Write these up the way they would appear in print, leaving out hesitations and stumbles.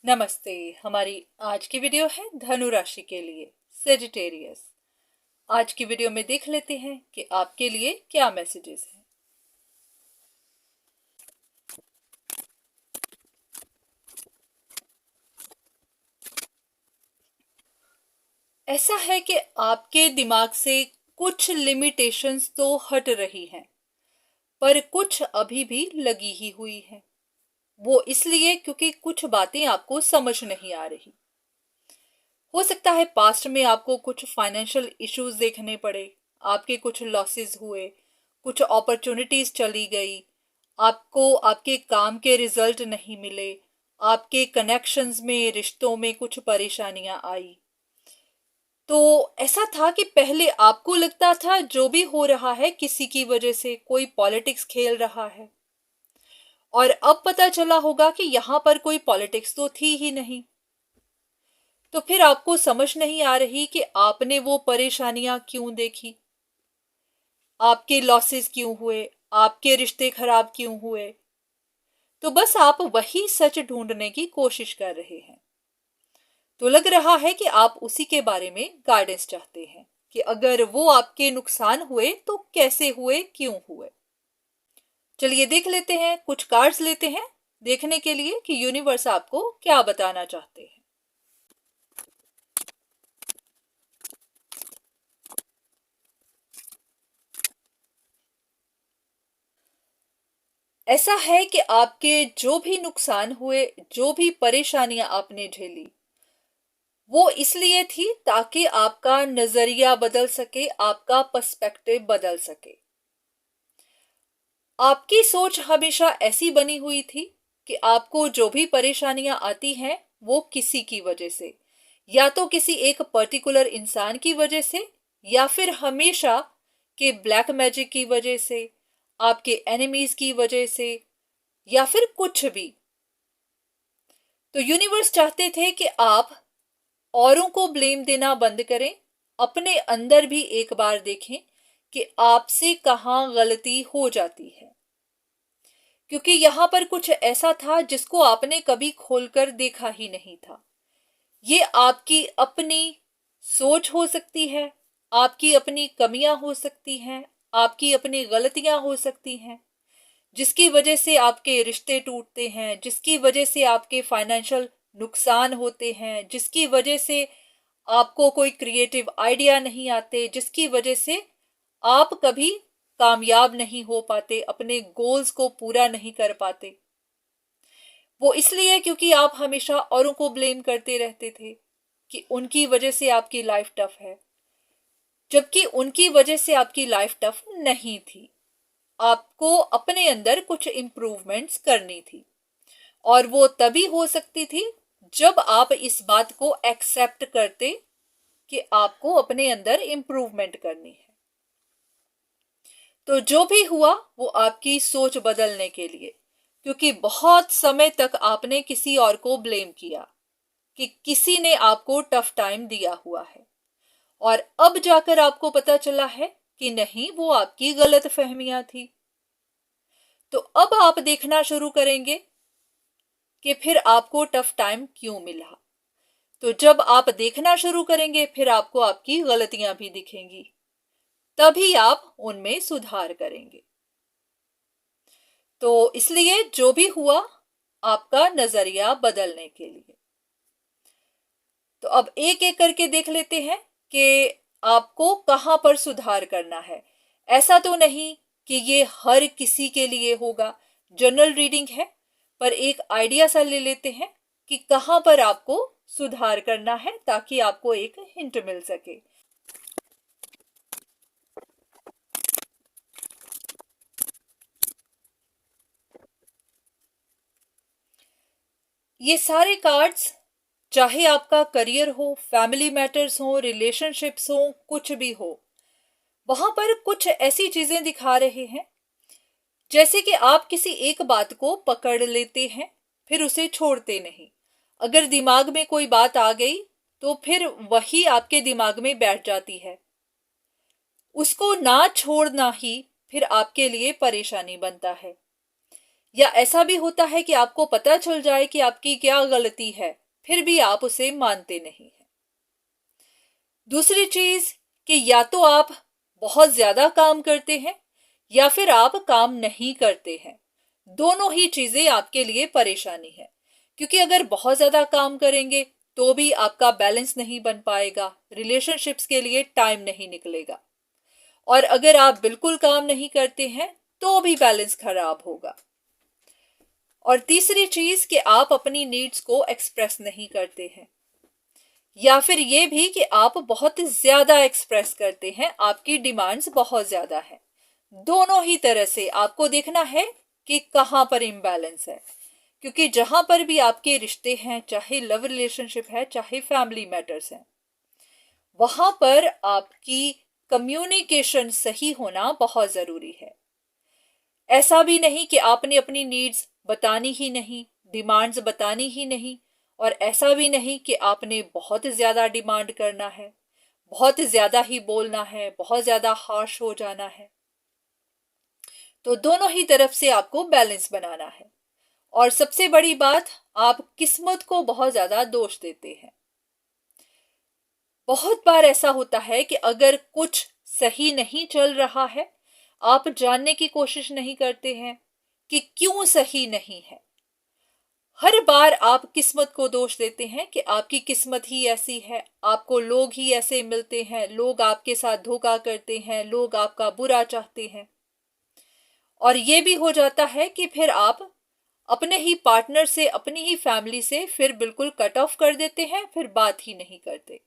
नमस्ते। हमारी आज की वीडियो है धनु राशि के लिए, सेजिटेरियस। आज की वीडियो में देख लेते हैं कि आपके लिए क्या मैसेजेस हैं। ऐसा है कि आपके दिमाग से कुछ लिमिटेशंस तो हट रही हैं, पर कुछ अभी भी लगी ही हुई हैं। वो इसलिए क्योंकि कुछ बातें आपको समझ नहीं आ रही। हो सकता है पास्ट में आपको कुछ फाइनेंशियल इश्यूज देखने पड़े, आपके कुछ लॉसेस हुए, कुछ अपॉर्चुनिटीज चली गई, आपको आपके काम के रिजल्ट नहीं मिले, आपके कनेक्शंस में, रिश्तों में कुछ परेशानियां आई। तो ऐसा था कि पहले आपको लगता था जो भी हो रहा है किसी की वजह से, कोई पॉलिटिक्स खेल रहा है, और अब पता चला होगा कि यहां पर कोई पॉलिटिक्स तो थी ही नहीं। तो फिर आपको समझ नहीं आ रही कि आपने वो परेशानियां क्यों देखी, आपके लॉसेस क्यों हुए, आपके रिश्ते खराब क्यों हुए। तो बस आप वही सच ढूंढने की कोशिश कर रहे हैं। तो लग रहा है कि आप उसी के बारे में गाइडेंस चाहते हैं कि अगर वो आपके नुकसान हुए तो कैसे हुए, क्यों हुए। चलिए देख लेते हैं, कुछ कार्ड्स लेते हैं देखने के लिए कि यूनिवर्स आपको क्या बताना चाहते हैं। ऐसा है कि आपके जो भी नुकसान हुए, जो भी परेशानियां आपने झेली, वो इसलिए थी ताकि आपका नजरिया बदल सके, आपका पर्सपेक्टिव बदल सके। आपकी सोच हमेशा ऐसी बनी हुई थी कि आपको जो भी परेशानियां आती हैं वो किसी की वजह से, या तो किसी एक पर्टिकुलर इंसान की वजह से, या फिर हमेशा के ब्लैक मैजिक की वजह से, आपके एनिमीज की वजह से, या फिर कुछ भी। तो यूनिवर्स चाहते थे कि आप औरों को ब्लेम देना बंद करें, अपने अंदर भी एक बार देखें कि आपसे कहां गलती हो जाती है। क्योंकि यहां पर कुछ ऐसा था जिसको आपने कभी खोलकर देखा ही नहीं था। ये आपकी अपनी सोच हो सकती है, आपकी अपनी कमियां हो सकती हैं, आपकी अपनी गलतियां हो सकती हैं, जिसकी वजह से आपके रिश्ते टूटते हैं, जिसकी वजह से आपके फाइनेंशियल नुकसान होते हैं, जिसकी वजह से आपको कोई क्रिएटिव आइडिया नहीं आते, जिसकी वजह से आप कभी कामयाब नहीं हो पाते, अपने गोल्स को पूरा नहीं कर पाते। वो इसलिए क्योंकि आप हमेशा औरों को ब्लेम करते रहते थे कि उनकी वजह से आपकी लाइफ टफ है, जबकि उनकी वजह से आपकी लाइफ टफ नहीं थी। आपको अपने अंदर कुछ इम्प्रूवमेंट्स करनी थी, और वो तभी हो सकती थी जब आप इस बात को एक्सेप्ट करते कि आपको अपने अंदर इम्प्रूवमेंट करनी है। तो जो भी हुआ वो आपकी सोच बदलने के लिए, क्योंकि बहुत समय तक आपने किसी और को ब्लेम किया कि किसी ने आपको टफ टाइम दिया हुआ है, और अब जाकर आपको पता चला है कि नहीं, वो आपकी गलत फहमियां थी। तो अब आप देखना शुरू करेंगे कि फिर आपको टफ टाइम क्यों मिला। तो जब आप देखना शुरू करेंगे फिर आपको आपकी गलतियां भी दिखेंगी, तभी आप उनमें सुधार करेंगे। तो इसलिए जो भी हुआ, आपका नजरिया बदलने के लिए। तो अब एक एक करके देख लेते हैं कि आपको कहां पर सुधार करना है। ऐसा तो नहीं कि ये हर किसी के लिए होगा, जनरल रीडिंग है, पर एक आइडिया सा ले लेते हैं कि कहां पर आपको सुधार करना है, ताकि आपको एक हिंट मिल सके। ये सारे कार्ड्स, चाहे आपका करियर हो, फैमिली मैटर्स हो, रिलेशनशिप्स हो, कुछ भी हो, वहां पर कुछ ऐसी चीजें दिखा रहे हैं जैसे कि आप किसी एक बात को पकड़ लेते हैं, फिर उसे छोड़ते नहीं। अगर दिमाग में कोई बात आ गई तो फिर वही आपके दिमाग में बैठ जाती है। उसको ना छोड़ना ही फिर आपके लिए परेशानी बनता है। या ऐसा भी होता है कि आपको पता चल जाए कि आपकी क्या गलती है, फिर भी आप उसे मानते नहीं हैं। दूसरी चीज कि या तो आप बहुत ज्यादा काम करते हैं या फिर आप काम नहीं करते हैं। दोनों ही चीजें आपके लिए परेशानी है, क्योंकि अगर बहुत ज्यादा काम करेंगे तो भी आपका बैलेंस नहीं बन पाएगा, रिलेशनशिप्स के लिए टाइम नहीं निकलेगा। और अगर आप बिल्कुल काम नहीं करते हैं तो भी बैलेंस खराब होगा। और तीसरी चीज कि आप अपनी नीड्स को एक्सप्रेस नहीं करते हैं, या फिर ये भी कि आप बहुत ज्यादा एक्सप्रेस करते हैं, आपकी डिमांड्स बहुत ज्यादा है। दोनों ही तरह से आपको देखना है कि कहां पर इम्बैलेंस है, क्योंकि जहां पर भी आपके रिश्ते हैं, चाहे लव रिलेशनशिप है चाहे फैमिली मैटर्स हैं, वहां पर आपकी कम्युनिकेशन सही होना बहुत जरूरी है। ऐसा भी नहीं कि आपने अपनी नीड्स बतानी ही नहीं, डिमांड्स बतानी ही नहीं, और ऐसा भी नहीं कि आपने बहुत ज्यादा डिमांड करना है, बहुत ज्यादा ही बोलना है, बहुत ज्यादा हार्श हो जाना है। तो दोनों ही तरफ से आपको बैलेंस बनाना है। और सबसे बड़ी बात, आप किस्मत को बहुत ज्यादा दोष देते हैं। बहुत बार ऐसा होता है कि अगर कुछ सही नहीं चल रहा है, आप जानने की कोशिश नहीं करते हैं कि क्यों सही नहीं है। हर बार आप किस्मत को दोष देते हैं कि आपकी किस्मत ही ऐसी है, आपको लोग ही ऐसे मिलते हैं, लोग आपके साथ धोखा करते हैं, लोग आपका बुरा चाहते हैं। और ये भी हो जाता है कि फिर आप अपने ही पार्टनर से, अपनी ही फैमिली से फिर बिल्कुल कट ऑफ कर देते हैं, फिर बात ही नहीं करते,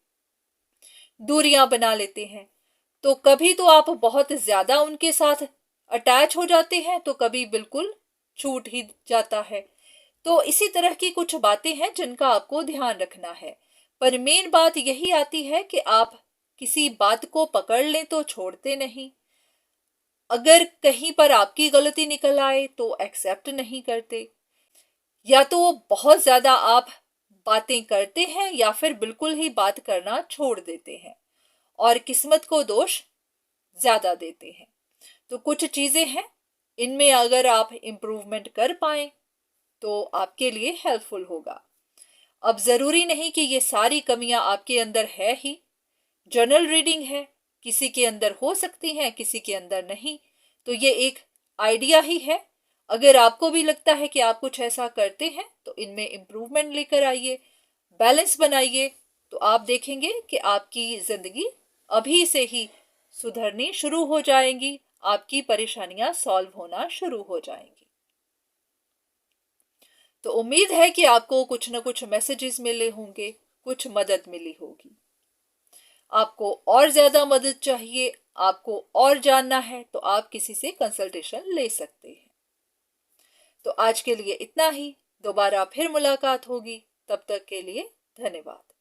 दूरियां बना लेते हैं। तो कभी तो आप बहुत ज्यादा उनके साथ अटैच हो जाते हैं, तो कभी बिल्कुल छूट ही जाता है। तो इसी तरह की कुछ बातें हैं जिनका आपको ध्यान रखना है। पर मेन बात यही आती है कि आप किसी बात को पकड़ लें तो छोड़ते नहीं, अगर कहीं पर आपकी गलती निकल आए तो एक्सेप्ट नहीं करते, या तो वो बहुत ज्यादा आप बातें करते हैं या फिर बिल्कुल ही बात करना छोड़ देते हैं और किस्मत को दोष ज्यादा देते हैं। तो कुछ चीजें हैं, इनमें अगर आप इम्प्रूवमेंट कर पाए तो आपके लिए हेल्पफुल होगा। अब जरूरी नहीं कि ये सारी कमियां आपके अंदर है ही, जनरल रीडिंग है, किसी के अंदर हो सकती हैं, किसी के अंदर नहीं। तो ये एक आइडिया ही है। अगर आपको भी लगता है कि आप कुछ ऐसा करते हैं तो इनमें इम्प्रूवमेंट लेकर आइए, बैलेंस बनाइए, तो आप देखेंगे कि आपकी जिंदगी अभी से ही सुधरनी शुरू हो जाएंगी, आपकी परेशानियां सॉल्व होना शुरू हो जाएंगी। तो उम्मीद है कि आपको कुछ न कुछ मैसेजेस मिले होंगे, कुछ मदद मिली होगी। आपको और ज्यादा मदद चाहिए, आपको और जानना है, तो आप किसी से कंसल्टेशन ले सकते हैं। तो आज के लिए इतना ही, दोबारा फिर मुलाकात होगी, तब तक के लिए धन्यवाद।